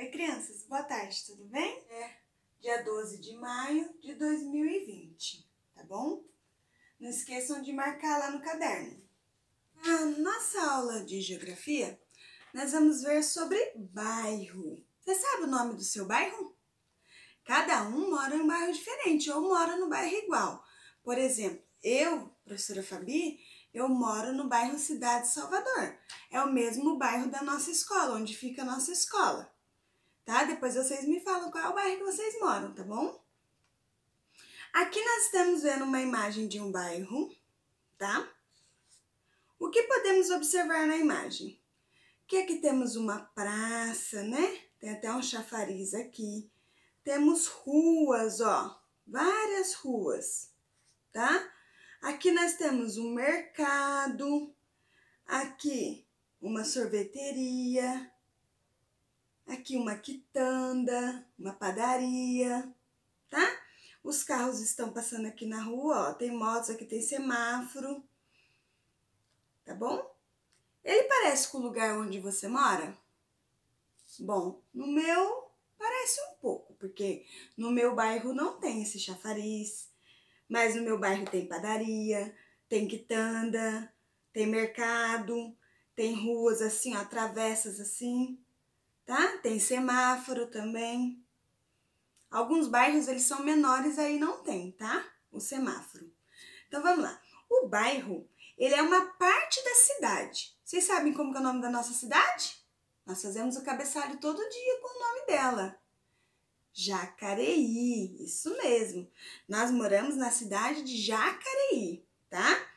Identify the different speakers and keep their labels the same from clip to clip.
Speaker 1: Oi, crianças, boa tarde, tudo bem? Dia 12 de maio de 2020, tá bom? Não esqueçam de marcar lá no caderno. Na nossa aula de geografia, nós vamos ver sobre bairro. Você sabe o nome do seu bairro? Cada um mora em um bairro diferente ou mora no bairro igual. Por exemplo, eu, professora Fabi, eu moro no bairro Cidade Salvador. É o mesmo bairro da nossa escola, onde fica a nossa escola. Tá? Depois vocês me falam qual é o bairro que vocês moram, tá bom? Aqui nós estamos vendo uma imagem de um bairro, tá? O que podemos observar na imagem? Que aqui temos uma praça, né? Tem até um chafariz aqui. Temos ruas, ó, várias ruas, tá? Aqui nós temos um mercado, aqui uma sorveteria, aqui uma quitanda, uma padaria, tá? Os carros estão passando aqui na rua, ó, tem motos, aqui tem semáforo, tá bom? Ele parece com o lugar onde você mora? Bom, no meu parece um pouco, porque no meu bairro não tem esse chafariz, mas no meu bairro tem padaria, tem quitanda, tem mercado, tem ruas assim, ó, travessas assim, tá? Tem semáforo também. Alguns bairros, eles são menores, aí não tem, tá? O semáforo. Então, vamos lá. O bairro, ele é uma parte da cidade. Vocês sabem como que é o nome da nossa cidade? Nós fazemos o cabeçalho todo dia com o nome dela. Jacareí, isso mesmo. Nós moramos na cidade de Jacareí, tá?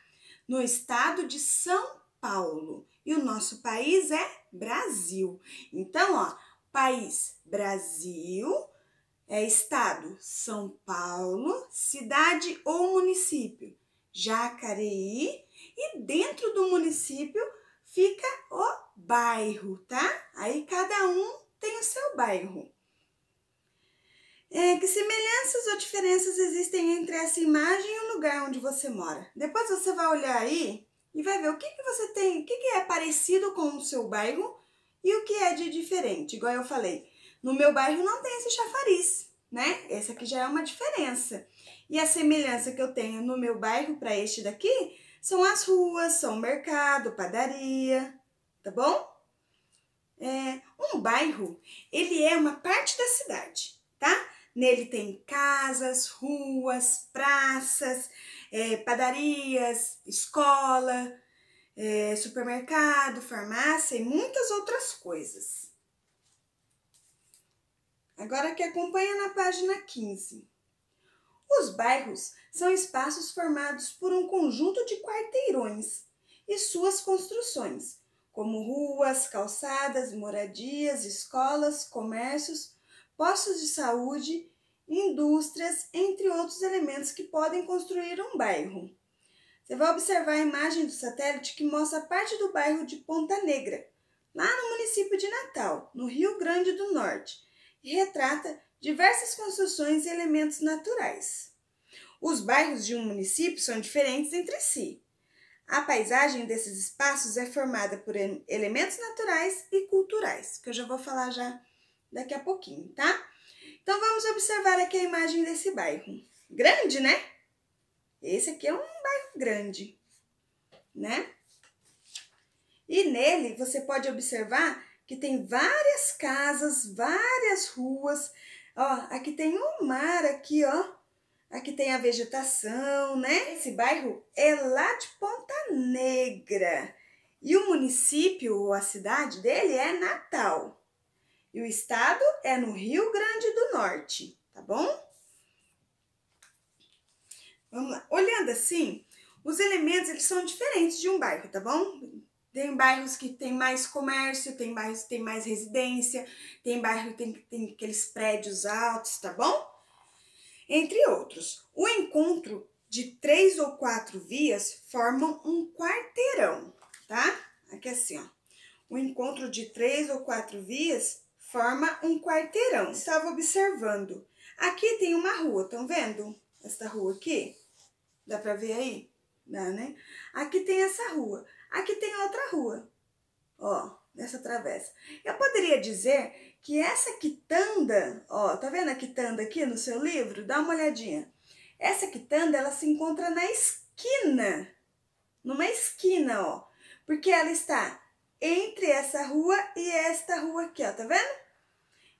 Speaker 1: No estado de São Paulo. E o nosso país é Brasil. Então, ó, país Brasil, estado São Paulo, cidade ou município Jacareí, e dentro do município fica o bairro, tá? Aí cada um tem o seu bairro. Que semelhanças ou diferenças existem entre essa imagem e o lugar onde você mora? Depois você vai olhar aí e vai ver o que você tem, o que é parecido com o seu bairro e o que é de diferente. Igual eu falei, no meu bairro não tem esse chafariz, né? Essa aqui já é uma diferença. E a semelhança que eu tenho no meu bairro para este daqui são as ruas, são o mercado, padaria, tá bom? Um bairro, ele é uma parte da cidade, tá? Nele tem casas, ruas, praças, padarias, escola, supermercado, farmácia e muitas outras coisas. Agora que acompanha na página 15. Os bairros são espaços formados por um conjunto de quarteirões e suas construções, como ruas, calçadas, moradias, escolas, comércios, postos de saúde, indústrias, entre outros elementos que podem construir um bairro. Você vai observar a imagem do satélite que mostra parte do bairro de Ponta Negra, lá no município de Natal, no Rio Grande do Norte, e retrata diversas construções e elementos naturais. Os bairros de um município são diferentes entre si. A paisagem desses espaços é formada por elementos naturais e culturais, que eu já vou falar já daqui a pouquinho, tá? Então, vamos observar aqui a imagem desse bairro. Grande, né? Esse aqui é um bairro grande, né? E nele você pode observar que tem várias casas, várias ruas. Ó, aqui tem um mar aqui, ó. Aqui tem a vegetação, né? Esse bairro é lá de Ponta Negra. E o município, ou a cidade dele, é Natal. E o estado é no Rio Grande do Norte, tá bom? Vamos lá. Olhando assim, os elementos, eles são diferentes de um bairro, tá bom? Tem bairros que tem mais comércio, tem bairros que tem mais residência, tem bairro que tem aqueles prédios altos, tá bom? Entre outros. O encontro de 3 ou 4 vias formam um quarteirão, tá? Aqui assim, ó. O encontro de 3 ou 4 vias forma um quarteirão. Estava observando. Aqui tem uma rua, estão vendo? Essa rua aqui? Dá pra ver aí? Dá, né? Aqui tem essa rua. Aqui tem outra rua. Ó, nessa travessa. Eu poderia dizer que essa quitanda, ó, tá vendo a quitanda aqui no seu livro? Dá uma olhadinha. Essa quitanda, ela se encontra na esquina, numa esquina, ó, porque ela está entre essa rua e esta rua aqui, ó, tá vendo?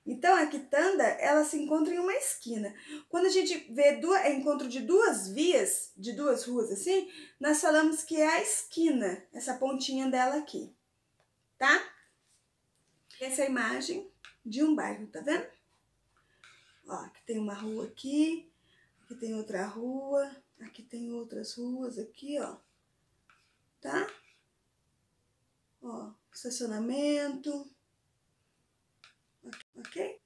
Speaker 1: Então, a quitanda, ela se encontra em uma esquina. Quando a gente vê encontro de duas vias, de duas ruas assim, nós falamos que é a esquina, essa pontinha dela aqui, tá? Essa é a imagem de um bairro, tá vendo? Ó, aqui tem uma rua aqui tem outra rua, aqui tem outras ruas aqui, ó, tá? Ó, estacionamento, ok?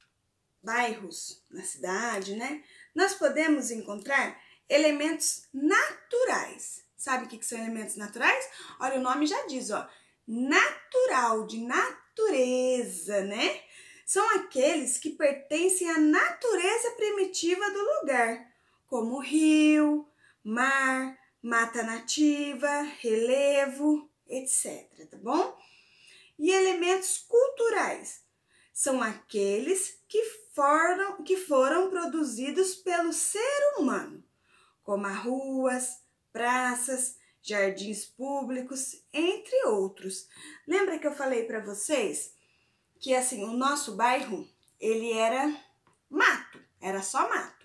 Speaker 1: Bairros na cidade, né? Nós podemos encontrar elementos naturais. Sabe o que são elementos naturais? Olha, o nome já diz, ó, natural, de natureza, né? São aqueles que pertencem à natureza primitiva do lugar, como rio, mar, mata nativa, relevo, etc, tá bom? E elementos culturais são aqueles que foram produzidos pelo ser humano, como ruas, praças, jardins públicos, entre outros. Lembra que eu falei para vocês que assim, o nosso bairro, ele era mato, era só mato.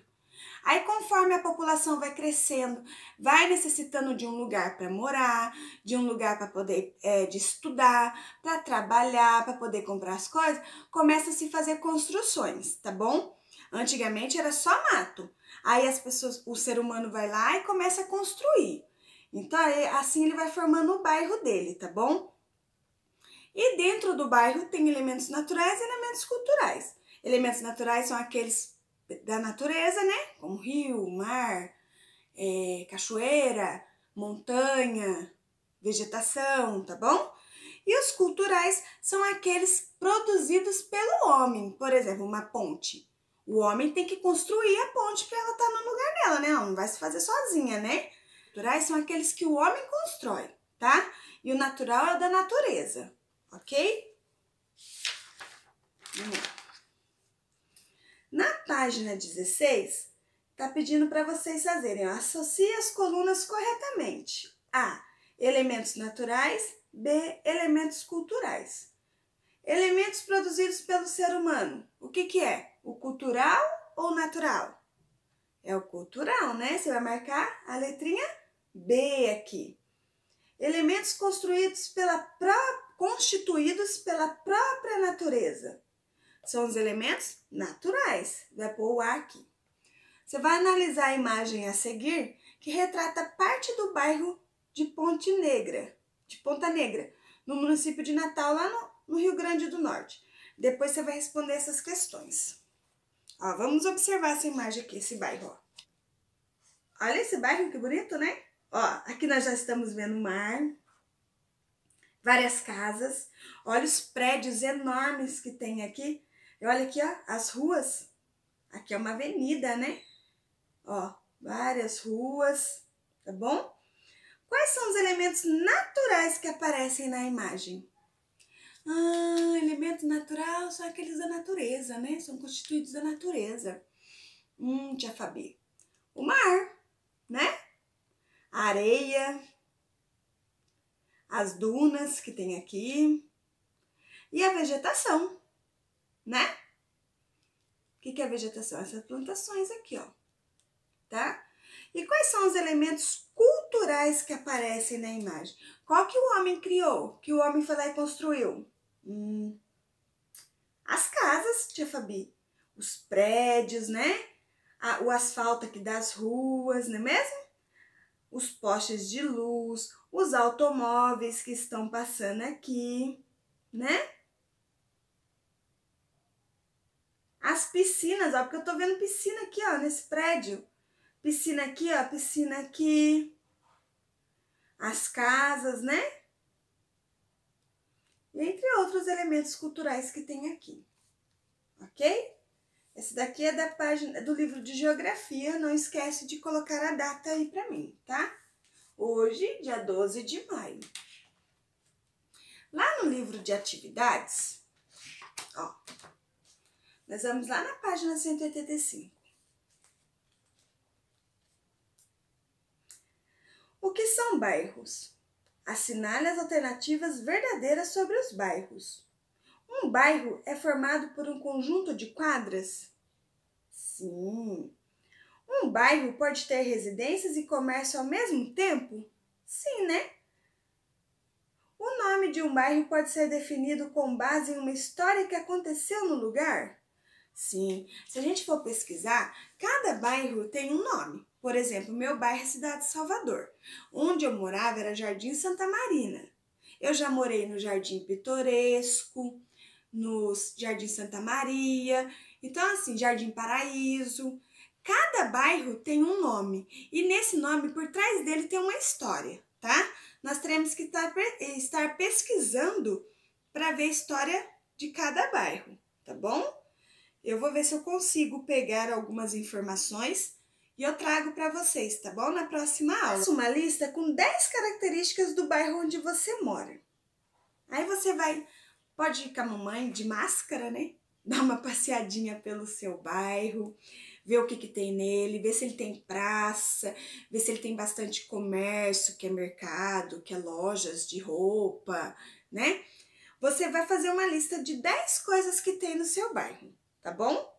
Speaker 1: Aí, conforme a população vai crescendo, vai necessitando de um lugar para morar, de um lugar para poder de estudar, para trabalhar, para poder comprar as coisas, começa a se fazer construções, tá bom? Antigamente era só mato. Aí as pessoas, o ser humano vai lá e começa a construir. Então, assim ele vai formando o bairro dele, tá bom? E dentro do bairro tem elementos naturais e elementos culturais. Elementos naturais são aqueles da natureza, né? Como rio, mar, cachoeira, montanha, vegetação, tá bom? E os culturais são aqueles produzidos pelo homem. Por exemplo, uma ponte. O homem tem que construir a ponte para ela estar no lugar dela, né? Ela não vai se fazer sozinha, né? Os culturais são aqueles que o homem constrói, tá? E o natural é o da natureza, ok? Vamos lá. Na página 16, tá pedindo para vocês fazerem, ó, associe as colunas corretamente. A, elementos naturais. B, elementos culturais. Elementos produzidos pelo ser humano. O que é? O cultural ou o natural? É o cultural, né? Você vai marcar a letrinha B aqui. Elementos constituídos pela própria natureza. São os elementos naturais. Vai pôr o A aqui. Você vai analisar a imagem a seguir, que retrata parte do bairro de Ponta Negra, no município de Natal, lá no Rio Grande do Norte. Depois você vai responder essas questões. Ó, vamos observar essa imagem aqui, esse bairro, ó. Olha esse bairro, que bonito, né? Ó, aqui nós já estamos vendo o mar, várias casas. Olha os prédios enormes que tem aqui. E olha aqui, ó, as ruas. Aqui é uma avenida, né? Ó, várias ruas, tá bom? Quais são os elementos naturais que aparecem na imagem? Ah, elemento natural são aqueles da natureza, né? São constituídos da natureza. Tia Fabi. O mar, né? A areia, as dunas que tem aqui e a vegetação, né? O que é a vegetação? Essas plantações aqui, ó, tá? E quais são os elementos culturais que aparecem na imagem? Qual que o homem criou? Que o homem foi lá e construiu? As casas, tia Fabi. Os prédios, né? O asfalto aqui das ruas, não é mesmo? Os postes de luz, os automóveis que estão passando aqui, né? As piscinas, ó, porque eu tô vendo piscina aqui, ó, nesse prédio. Piscina aqui, ó, piscina aqui. As casas, né? Entre outros elementos culturais que tem aqui, ok? Esse daqui é da página do livro de geografia, não esquece de colocar a data aí pra mim, tá? Hoje, dia 12 de maio. Lá no livro de atividades, ó, Nós vamos lá na página 185. O que são bairros? Assinale as alternativas verdadeiras sobre os bairros. Um bairro é formado por um conjunto de quadras? Sim. Um bairro pode ter residências e comércio ao mesmo tempo? Sim, né? O nome de um bairro pode ser definido com base em uma história que aconteceu no lugar? Sim. Se a gente for pesquisar, cada bairro tem um nome. Por exemplo, meu bairro é Cidade de Salvador. Onde eu morava era Jardim Santa Marina. Eu já morei no Jardim Pitoresco, no Jardim Santa Maria, então assim, Jardim Paraíso. Cada bairro tem um nome e nesse nome, por trás dele tem uma história, tá? Nós teremos que estar pesquisando para ver a história de cada bairro, tá bom? Eu vou ver se eu consigo pegar algumas informações e eu trago para vocês, tá bom? Na próxima aula. Faça uma lista com 10 características do bairro onde você mora. Aí você pode ir com a mamãe de máscara, né? Dar uma passeadinha pelo seu bairro, ver o que tem nele, ver se ele tem praça, ver se ele tem bastante comércio, que é mercado, que é lojas de roupa, né? Você vai fazer uma lista de 10 coisas que tem no seu bairro, tá bom?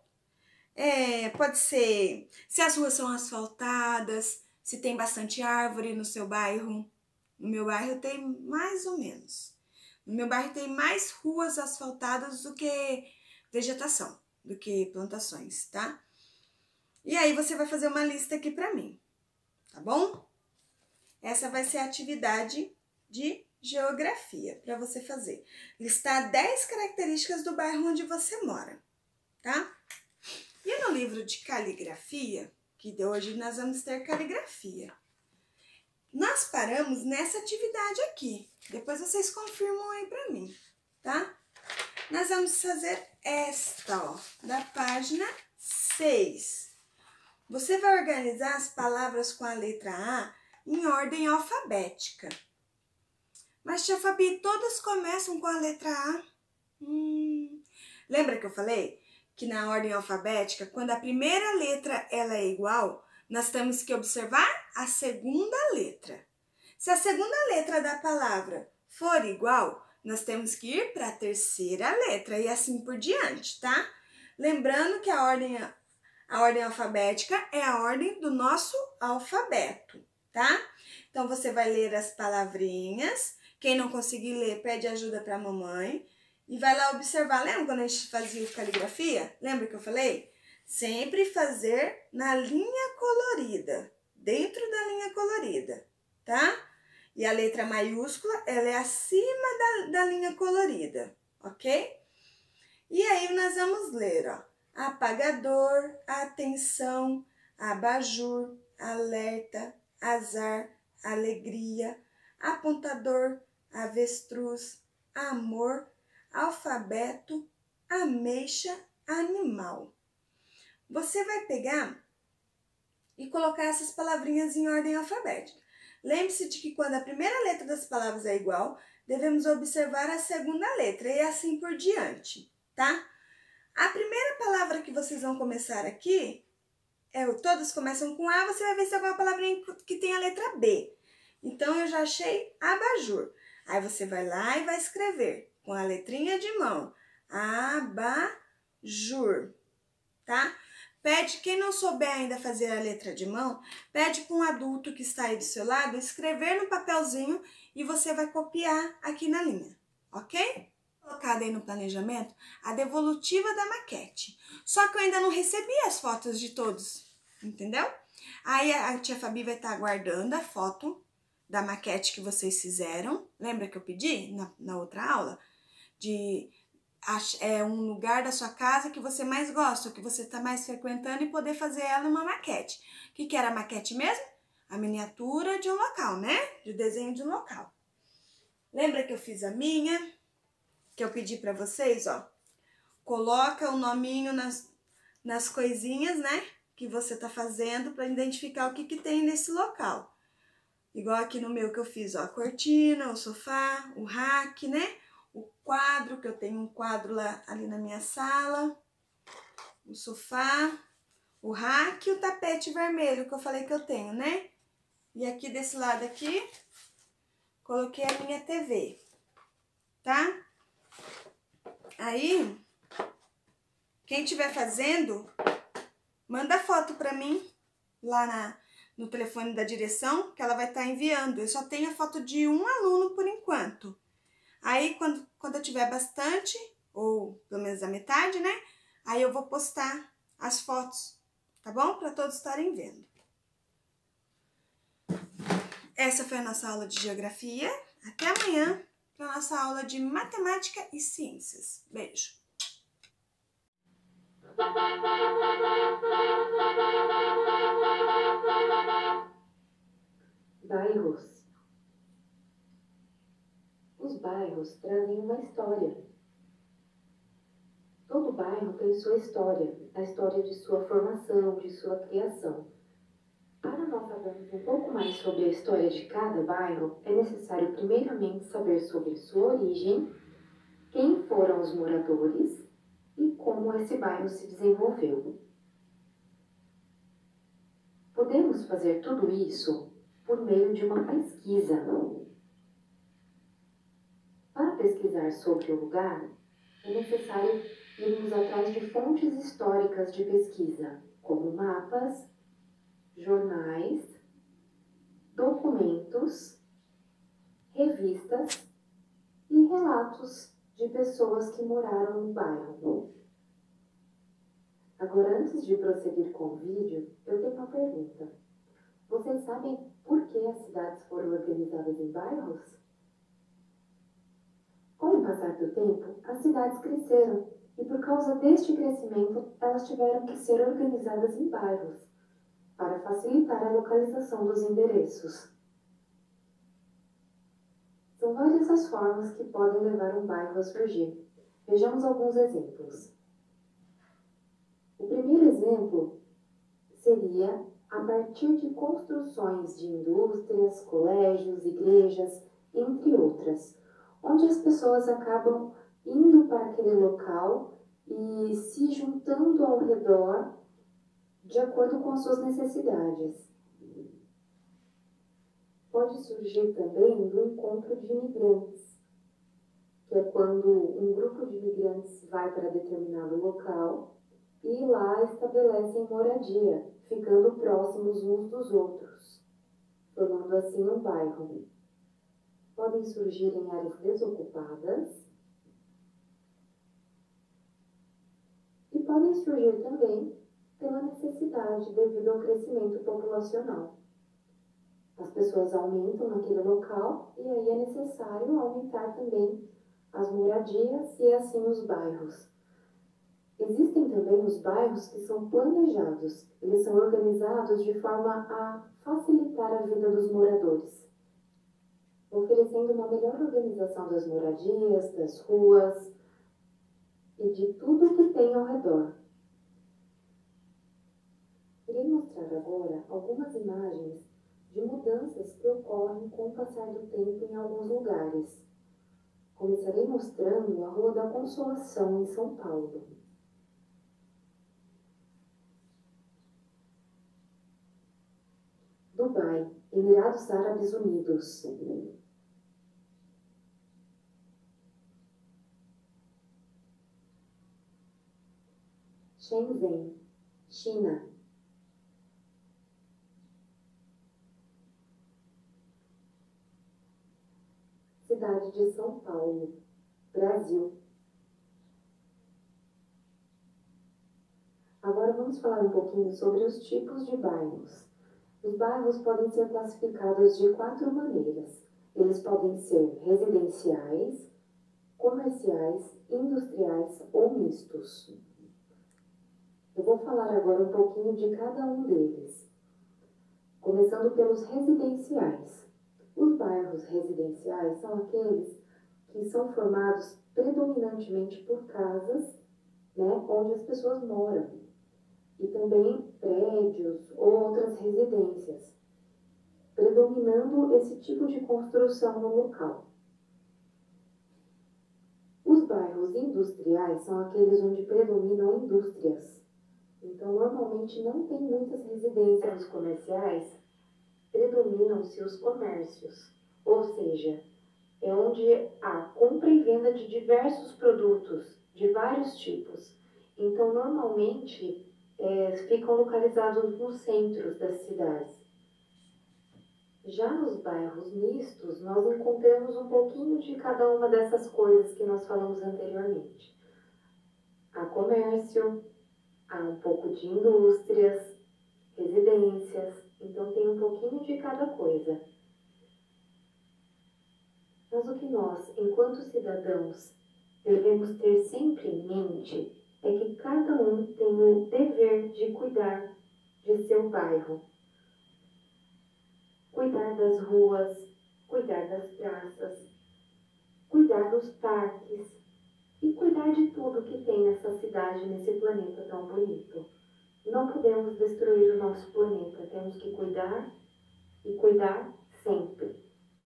Speaker 1: Pode ser se as ruas são asfaltadas, se tem bastante árvore no seu bairro. No meu bairro tem mais ou menos. No meu bairro tem mais ruas asfaltadas do que vegetação, do que plantações, tá? E aí você vai fazer uma lista aqui pra mim, tá bom? Essa vai ser a atividade de geografia para você fazer. Listar 10 características do bairro onde você mora, tá? E no livro de caligrafia, que hoje nós vamos ter caligrafia, nós paramos nessa atividade aqui. Depois vocês confirmam aí pra mim, tá? Nós vamos fazer esta, ó, da página 6. Você vai organizar as palavras com a letra A em ordem alfabética. Mas, tia Fabi, todas começam com a letra A? Lembra que eu falei que na ordem alfabética, quando a primeira letra ela é igual, nós temos que observar a segunda letra. Se a segunda letra da palavra for igual, nós temos que ir para a terceira letra e assim por diante, tá? Lembrando que a ordem alfabética é a ordem do nosso alfabeto, tá? Então, você vai ler as palavrinhas. Quem não conseguir ler, pede ajuda para a mamãe. E vai lá observar. Lembra quando a gente fazia caligrafia? Lembra que eu falei? Sempre fazer na linha colorida, dentro da linha colorida, tá? E a letra maiúscula, ela é acima da linha colorida, ok? E aí, nós vamos ler, ó. Apagador, atenção, abajur, alerta, azar, alegria, apontador, avestruz, amor, alfabeto, ameixa, animal. Você vai pegar e colocar essas palavrinhas em ordem alfabética. Lembre-se de que quando a primeira letra das palavras é igual, devemos observar a segunda letra e assim por diante, tá? A primeira palavra que vocês vão começar aqui, todas começam com A, você vai ver se é alguma palavrinha que tem a letra B. Então, eu já achei abajur. Aí, você vai lá e vai escrever com a letrinha de mão, abajur, tá? Pede, quem não souber ainda fazer a letra de mão, pede para um adulto que está aí do seu lado escrever no papelzinho e você vai copiar aqui na linha, ok? Colocada aí no planejamento a devolutiva da maquete. Só que eu ainda não recebi as fotos de todos, entendeu? Aí a tia Fabi vai estar aguardando a foto da maquete que vocês fizeram. Lembra que eu pedi na outra aula? Um lugar da sua casa que você mais gosta, que você está mais frequentando e poder fazer ela uma maquete. O que era a maquete mesmo? A miniatura de um local, né? De desenho de um local. Lembra que eu fiz a minha? Que eu pedi para vocês, ó. Coloca o nominho nas coisinhas, né? Que você tá fazendo para identificar o que tem nesse local. Igual aqui no meu que eu fiz, ó. A cortina, o sofá, o rack, né? O quadro, que eu tenho um quadro ali na minha sala. o sofá, o rack e o tapete vermelho que eu falei que eu tenho, né? E aqui desse lado aqui, coloquei a minha TV, tá? Aí, quem estiver fazendo, manda foto pra mim lá no telefone da direção, que ela vai estar enviando. Eu só tenho a foto de um aluno por enquanto. Aí, quando eu tiver bastante, ou pelo menos a metade, né? Aí eu vou postar as fotos, tá bom? Para todos estarem vendo. Essa foi a nossa aula de geografia. Até amanhã para a nossa aula de matemática e ciências. Beijo!
Speaker 2: Bairros. Os bairros trazem uma história. Todo bairro tem sua história, a história de sua formação, de sua criação. Para nós sabermos um pouco mais sobre a história de cada bairro, é necessário primeiramente saber sobre sua origem, quem foram os moradores e como esse bairro se desenvolveu. Podemos fazer tudo isso por meio de uma pesquisa. Para pesquisar sobre o lugar, é necessário irmos atrás de fontes históricas de pesquisa, como mapas, jornais, documentos, revistas e relatos de pessoas que moraram no bairro. Agora, antes de prosseguir com o vídeo, eu tenho uma pergunta. Vocês sabem por que as cidades foram organizadas em bairros? Com o passar do tempo, as cidades cresceram e, por causa deste crescimento, elas tiveram que ser organizadas em bairros, para facilitar a localização dos endereços. São várias as formas que podem levar um bairro a surgir. Vejamos alguns exemplos. O primeiro exemplo seria a partir de construções de indústrias, colégios, igrejas, entre outras, onde as pessoas acabam indo para aquele local e se juntando ao redor de acordo com as suas necessidades. Pode surgir também do encontro de imigrantes, que é quando um grupo de imigrantes vai para determinado local e lá estabelecem moradia, ficando próximos uns dos outros, formando assim um bairro. Podem surgir em áreas desocupadas e podem surgir também pela necessidade devido ao crescimento populacional. As pessoas aumentam naquele local e aí é necessário aumentar também as moradias e assim os bairros. Existem também os bairros que são planejados. Eles são organizados de forma a facilitar a vida dos moradores, oferecendo uma melhor organização das moradias, das ruas e de tudo que tem ao redor. Irei mostrar agora algumas imagens de mudanças que ocorrem com o passar do tempo em alguns lugares. Começarei mostrando a Rua da Consolação, em São Paulo. Dubai, Emirados Árabes Unidos. Shenzhen, China. Cidade de São Paulo, Brasil. Agora vamos falar um pouquinho sobre os tipos de bairros. Os bairros podem ser classificados de 4 maneiras. Eles podem ser residenciais, comerciais, industriais ou mistos. Eu vou falar agora um pouquinho de cada um deles, começando pelos residenciais. Os bairros residenciais são aqueles que são formados predominantemente por casas, onde as pessoas moram, e também prédios ou outras residências, predominando esse tipo de construção no local. Os bairros industriais são aqueles onde predominam indústrias, Então, normalmente não tem muitas residências comerciais, predominam-se os comércios, ou seja, é onde há compra e venda de diversos produtos, de vários tipos. Então, normalmente, ficam localizados nos centros das cidades. Já nos bairros mistos, nós encontramos um pouquinho de cada uma dessas coisas que nós falamos anteriormente. Há comércio, há um pouco de indústrias, residências, então tem um pouquinho de cada coisa. Mas o que nós, enquanto cidadãos, devemos ter sempre em mente é que cada um tem o dever de cuidar de seu bairro. Cuidar das ruas, cuidar das praças, cuidar dos parques e cuidar de tudo que tem nessa cidade, nesse planeta tão bonito. Não podemos destruir o nosso planeta, temos que cuidar e cuidar sempre.